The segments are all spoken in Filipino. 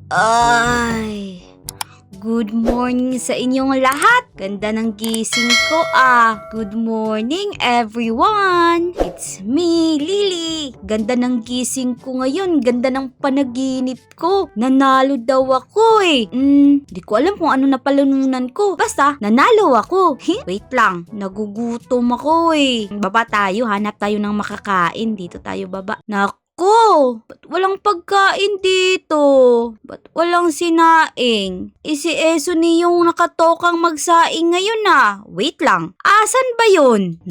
Ay, good morning sa inyong lahat. Ganda ng gising ko Good morning everyone. It's me, Lily. Ganda ng gising ko ngayon. Ganda ng panaginip ko. Nanalo daw ako Di ko alam kung ano napalanunan ko. Basta, nanalo ako. Wait lang, nagugutom ako Baba tayo, hanap tayo ng makakain. Dito tayo baba. Ba't walang pagkain dito? Ba't walang sinaing? Si Esuni yung nakatokang magsaing ngayon Wait lang, asan ba yun?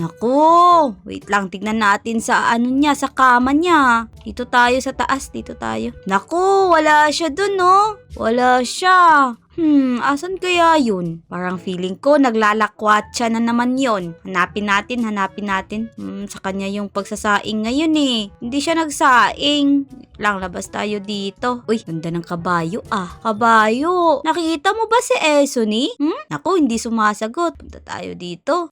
Wait lang, tignan natin sa niya, sa kama niya. Dito tayo sa taas, dito tayo. Wala siya dun Wala siya. Asan kaya yun? Parang feeling ko naglalakwatsa na naman yon. Hanapin natin. Sa kanya yung pagsasaing ngayon Hindi siya nagsaing. Lang, labas tayo dito. Uy, ganda ng kabayo Kabayo. Nakikita mo ba si Esuni? Hindi sumasagot. Punta tayo dito.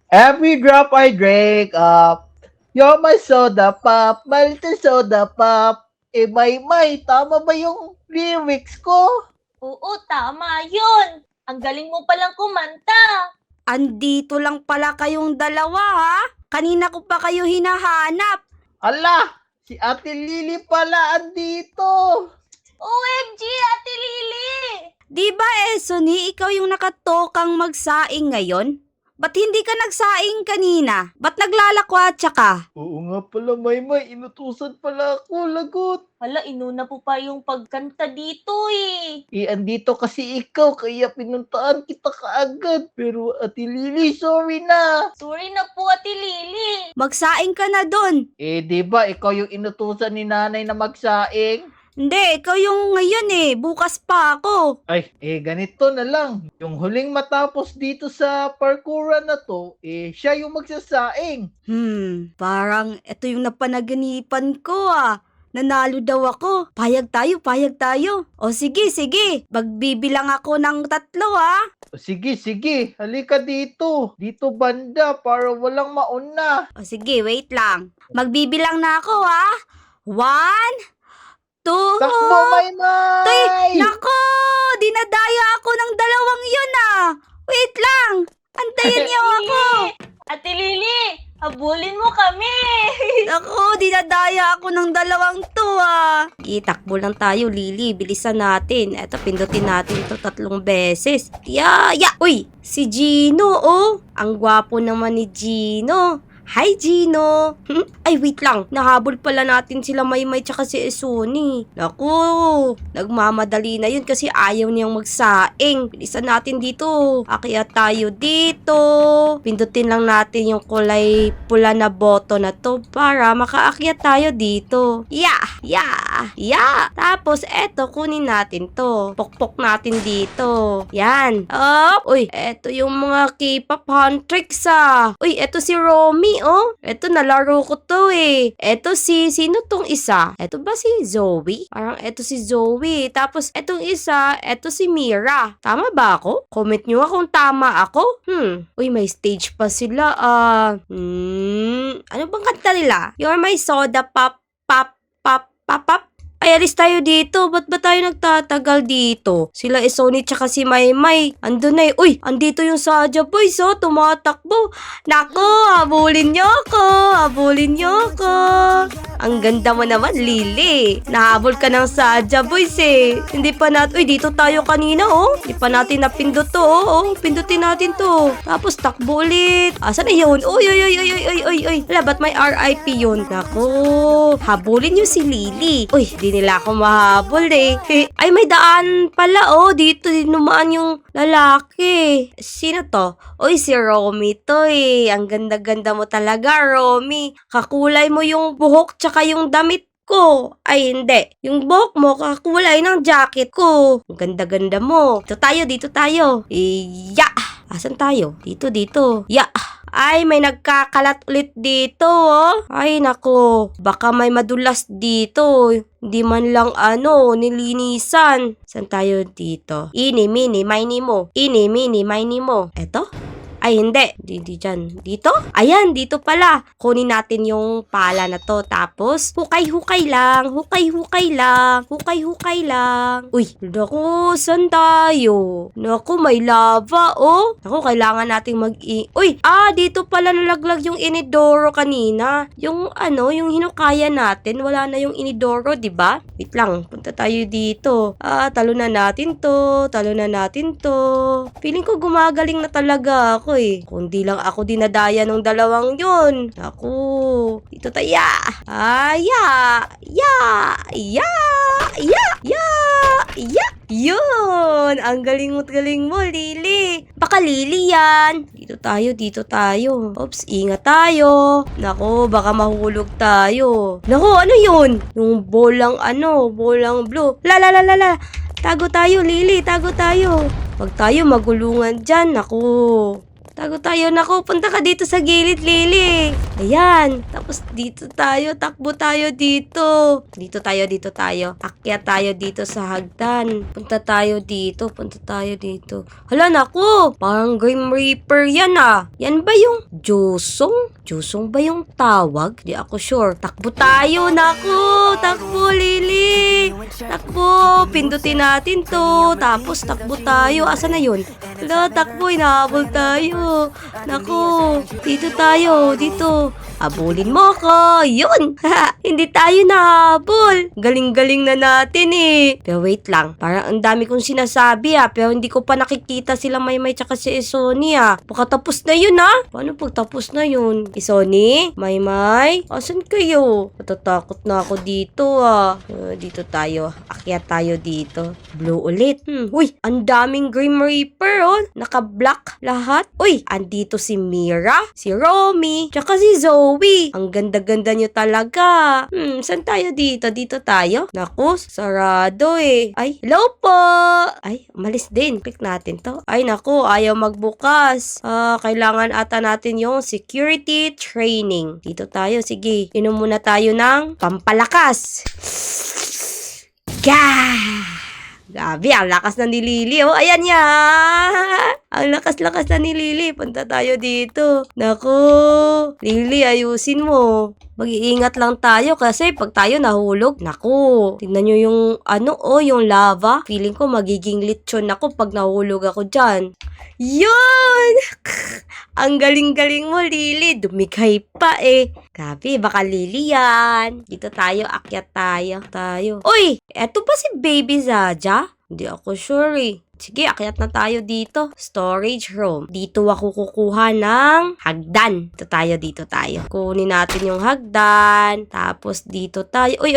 Every drop I drink up, you're my soda pop, malty soda pop. May, tama ba yung lyrics ko? Oo, tama yun. Ang galing mo palang kumanta. Andito lang pala kayong dalawa Kanina ko pa kayo hinahanap. Ala, si Ate Lily pala andito. OMG, Ate Lily! Di ba Esuni, ikaw yung nakatokang magsaing ngayon? Ba't hindi ka nagsaing kanina? Ba't naglalakwatsa ka? Oo nga pala, May, inutusan pala ako, lagot. Hala, inuna po pa yung pagkanta dito Andito kasi ikaw, kaya pinuntaan kita kaagad. Pero Ate Lily, sorry na. Sorry na po, Ate Lily. Magsaing ka na dun. Di ba, ikaw yung inutusan ni nanay na magsaing? Hindi, ikaw yung ngayon bukas pa ako. Ay, ganito na lang. Yung huling matapos dito sa parkouran na to, siya yung magsasaing. Parang ito yung napanaginipan ko Nanalo daw ako. Payag tayo. O sige. Magbibilang ako ng 3 Sige. Halika dito. Dito banda para walang mauna. O sige, wait lang. Magbibilang na ako 1, 2, Takbo, May! Nako! Dinadaya ako ng 2 yun Wait lang! Antayin niyo ako! Ate Lily, habulin mo kami. Nako, dinadaya ako ng 2 to Itakbo lang tayo, Lily. Bilisan natin. Eto, pindutin natin to 3 beses. Uy! Si Gino, Ang gwapo naman ni Gino. Hi, Gino! Ay, wait lang. Nahabol pala natin sila Maymay tsaka si Esuni. Naku, nagmamadali na yun kasi ayaw niyang magsaing. Bilisan natin dito. Akyat tayo dito. Pindutin lang natin yung kulay pula na boto na to para makaakyat tayo dito. Yeah! Tapos, eto, kunin natin to. Pokpok natin dito. Yan. Uy, eto yung mga K-pop huntrix Uy, eto si Romy. Eto nalaro ko to Eto sino tong isa? Eto ba si Zoe? Parang eto si Zoe. Tapos etong isa, eto si Mira. Tama ba ako? Comment nyo kung tama ako. Uy, may stage pa sila. Ano bang kanta nila? You're my soda pop. Ay, alis tayo dito. Ba't ba tayo nagtatagal dito? Sila Esuni tsaka si Maymay. Andun na Uy, andito yung Saja Boys tumatakbo. Nako, habulin niyo ako. Ang ganda mo naman, Lily. Nahabol ka ng Saja Boys Hindi pa natin, dito tayo kanina Hindi pa natin napindot to Pindutin natin to. Tapos takbo ulit. Asan na yun? Uy. Wala, ba't may RIP yun? Nako, habulin niyo si Lily. Uy, di nila ako mahabol Ay, may daan pala dito dinumaan yung lalaki. Sino to? Uy, si Romy to Ang ganda-ganda mo talaga, Romy. Kakulay mo yung buhok tsaka yung damit ko. Ay, hindi. Yung buhok mo kakulay ng jacket ko. Ang ganda-ganda mo. Dito tayo. Asan tayo? Dito. Ay, may nagkakalat ulit dito Ay, nako. Baka may madulas dito. Hindi man lang nilinisan. Saan tayo dito? Ini, mini, miny mo. Eto? Ay, hindi. Hindi dyan. Dito? Ayan, dito pala. Kunin natin yung pala na to. Tapos, hukay-hukay lang. Hukay-hukay lang. Hukay-hukay lang. Uy, naku, saan tayo? Naku, may lava, oh. Naku, kailangan nating Uy, dito pala nalaglag yung inidoro kanina. Yung yung hinukaya natin. Wala na yung inidoro, di ba? Wait lang, punta tayo dito. Talunan natin to. Talunan natin to. Feeling ko gumagaling na talaga ako eh. Kundi lang ako dinadaya ng dalawang yun. Ako. Dito tayo. Ya! Yun! Ang galing mo, Lily. Baka Lily yan. Dito tayo. Oops, ingat tayo. Nako, baka mahulog tayo. Nako, ano yun? Yung bolang bolang blue. La. Tago tayo, Lily. Tago tayo. Wag tayo magulungan dyan. Nako. Tago tayo. Nako, punta ka dito sa gilid, Lily. Ayan. Tapos dito tayo. Takbo tayo dito. Dito tayo. Akyat tayo dito sa hagdan. Punta tayo dito. Hala, nako. Parang Grim Reaper yan ah. Yan ba yung Josong? Josong ba yung tawag? Di ako sure. Takbo tayo. Nako. Takbo, Lily. Takbo. Pindutin natin to. Tapos takbo tayo. Asa na yun? Hala, takbo. Inahabol tayo. Nako. Dito tayo. Dito. Habulin mo ko. Yun. Hindi tayo nahabol. Galing-galing na natin eh. Pero wait lang. Parang ang dami kong sinasabi ah. Pero hindi ko pa nakikita sila Maymay tsaka si Isoni ah. Baka tapos na yun ah. Paano pag tapos na yun? Isoni? Maymay? Asan kayo? Natatakot na ako dito ah. Dito tayo. Akyat tayo dito. Blue ulit. Uy, ang daming Grim Reaper oh. Naka-black lahat. Uy, andito si Mira, si Romy, tsaka si Zoe. Ang ganda-ganda nyo talaga. Saan tayo dito? Dito tayo? Naku, sarado eh. Ay, hello po. Ay, umalis din. Click natin to. Ay, naku, ayaw magbukas. Kailangan ata natin yung security training. Dito tayo. Sige, inom muna tayo ng pampalakas. Gah! Grabe, ang lakas na ni Lily. Oh, ayan yan. Ang lakas-lakas na ni Lily. Punta tayo dito. Naku, Lily, ayusin mo. Mag-iingat lang tayo kasi pag tayo nahulog, naku, tignan nyo yung yung lava. Feeling ko magiging lechon ako pag nahulog ako dyan. Yun! Ang galing-galing mo, Lily. Dumikay pa eh. Grabe, baka Lily yan. Dito tayo, akyat tayo. Uy, eto ba si Baby Zaja? Hindi ako sure eh. Sige, akyat na tayo dito. Storage room. Dito ako kukuha ng hagdan. Dito tayo. Kunin natin yung hagdan. Tapos dito tayo. Uy,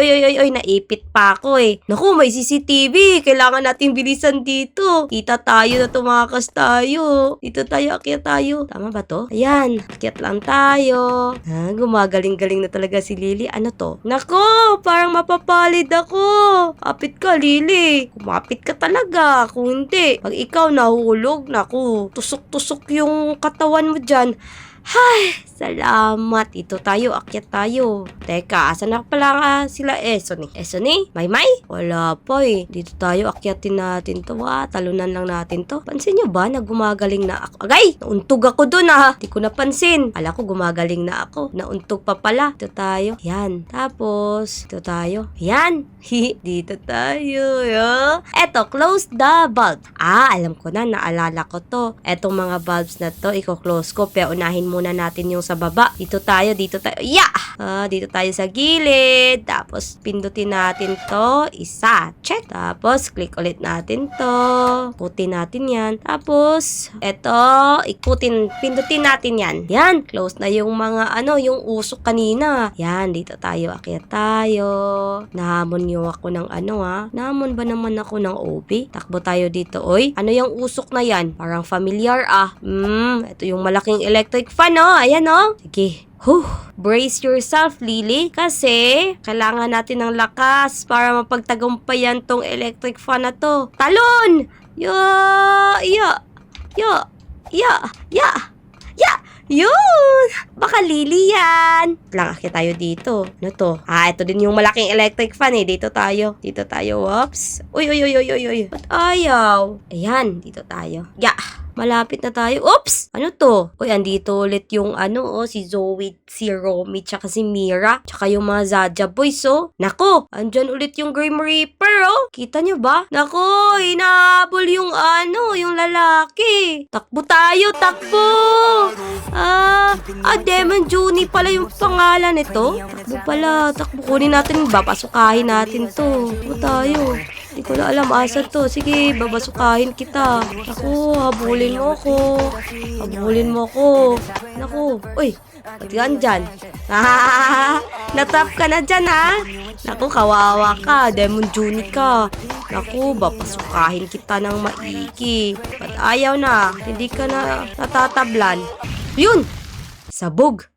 naipit pa ako eh. Naku, may CCTV. Kailangan natin bilisan dito. Kita tayo na tumakas tayo. Dito tayo, akyat tayo. Tama ba to? Ayan, akyat lang tayo. Gumagaling-galing na talaga si Lily. Ano to? Naku, parang mapapalid ako. Kapit ka, Lily. Kumapit ka talaga. Kung hindi, pag ikaw nahulog, naku, tusok-tusok yung katawan mo dyan. Hay, salamat. Ito tayo, akyat tayo. Teka, asan na pala sila Esoni? Esoni? Maymay? Wala pa eh. Dito tayo, akyatin natin to. Talunan lang natin to. Pansin nyo ba na gumagaling na ako? Agay! Nauntog ako dun ah. Di ko napansin. Ala ko, gumagaling na ako. Nauntog pa pala. Dito tayo. Yan. Tapos, dito tayo. Yan. Dito tayo. Eto, close the bulb. Alam ko na. Naalala ko to. Etong mga bulbs na to, i-close ko. Pero unahin muna natin yung sa baba. Dito tayo. Yeah! Dito tayo sa gilid. Tapos, pindutin natin to. Isa. Check. Tapos, click ulit natin to. Ikutin natin yan. Tapos, eto, pindutin natin yan. Yan. Close na yung mga, yung usok kanina. Yan. Dito tayo. Akyat tayo. Nahamon yung ako ng Nahamon ba naman ako ng OB? Takbo tayo dito. Oy, ano yung usok na yan? Parang familiar ah. Ito yung malaking electric fan Ayan Sige. Brace yourself, Lily. Kasi, kailangan natin ng lakas para mapagtagumpayan tong electric fan na to. Talon! Yun! Baka Lily yan. Lang, akyat tayo dito. Ano to? Ito din yung malaking electric fan eh. Dito tayo. Whoops. Uy. Ba't ayaw? Ayan, dito tayo. Malapit na tayo. Oops! Ano to? Uy, andito ulit yung si Zoe, si Romy, tsaka si Mira, tsaka yung mga Zaja boys, oh. Nako, andyan ulit yung Grim Reaper, oh. Kita nyo ba? Nako, hinahabol yung yung lalaki. Takbo tayo, takbo! Demon Juni pala yung pangalan nito. Takbo pala, takbo. Kunin natin, babasukahin natin to. Takbo tayo. Hindi ko na alam asa to. Sige, babasukahin kita. Naku, habulin mo ko. Habulin mo ko. Naku, uy, ba't yan dyan? Natap ka na dyan, ha? Naku, kawawa ka. Demon Juni ka. Naku, babasukahin kita ng maiki. Ba't ayaw na? Hindi ka na natatablan. Yun! Sabog!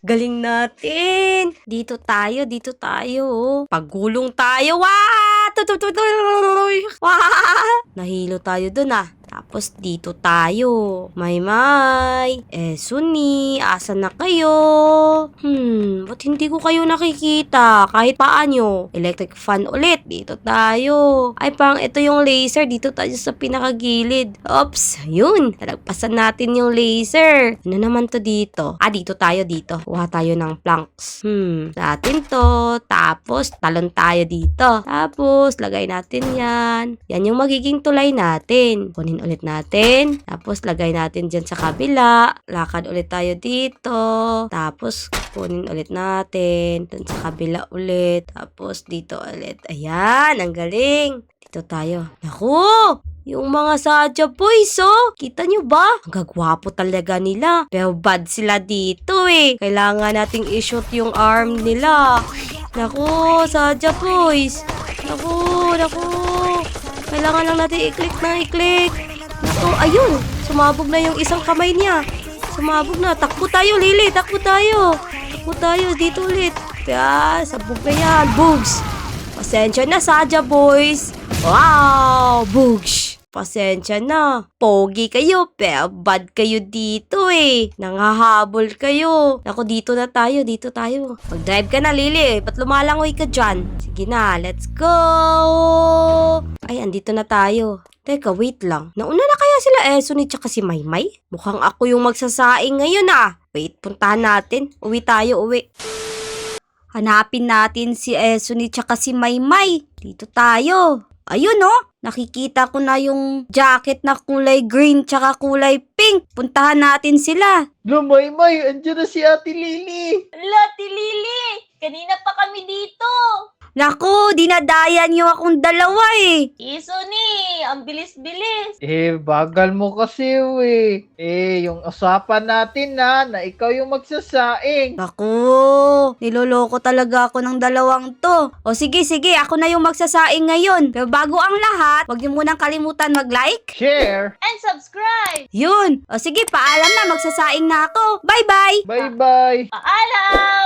Galing natin! Dito tayo, dito tayo. Pagulong tayo. Wah! Nahilo tayo dun, Tapos dito tayo. May. Suni, asan na kayo? Ba't hindi ko kayo nakikita? Kahit paanyo. Electric fan ulit. Dito tayo. Ay, parang ito yung laser. Dito tayo sa pinakagilid. Oops, yun. Talagpasan natin yung laser. Ano naman to dito? Dito tayo, dito. Kuha tayo ng planks. Natin to. Tapos, talon tayo dito. Tapos, lagay natin yan. Yan yung magiging tulay natin. Kunin ulit natin. Tapos, lagay natin dyan sa kabila. Lakad ulit tayo dito. Tapos, kunin ulit natin. Dun sa kabila ulit. Tapos, dito ulit. Ayan, ang galing. Dito tayo. Naku! Yung mga Saja boys, oh. Kita nyo ba? Ang gagwapo talaga nila. Pero bad sila dito, eh. Kailangan nating i-shoot yung arm nila. Naku, Saja boys. Naku. Kailangan lang natin i-click na i-click. Naku, ayun. Sumabog na yung isang kamay niya. Sumabog na. Takbo tayo, Lily. Takbo tayo. Dito ulit. Sabog na yan. Bugs. Pasensya na, Saja boys. Wow! Bugs. Pasensya na. Pogi kayo, pero bad kayo dito, eh. Nanghahabol kayo. Naku, dito na tayo. Mag-drive ka na, Lily. Ba't lumalangoy ka dyan? Sige na, let's go! Ay, andito na tayo. Teka, wait lang. Nauna na kaya sila Esuni tsaka si Maymay? Mukhang ako yung magsasaing ngayon, Wait, puntahan natin. Uwi tayo. Hanapin natin si Esuni tsaka si Maymay. Dito tayo. Ayun, nakikita ko na yung jacket na kulay green tsaka kulay pink. Puntahan natin sila. Lumay, andyan na si Ate Lily. Ate Lily! Kanina pa kami dito. Naku, dinadayan niyo akong dalawa, eh. Suni, ang bilis-bilis. Bagal mo kasi, yung usapan natin na ikaw yung magsasaing. Naku, niloloko talaga ako ng dalawang to. O sige, ako na yung magsasaing ngayon. Pero bago ang lahat, huwag niyo munang kalimutan mag-like. Share. And subscribe. Yun. O sige, paalam na, magsasaing na ako. Bye-bye! Bye-bye. Paalam!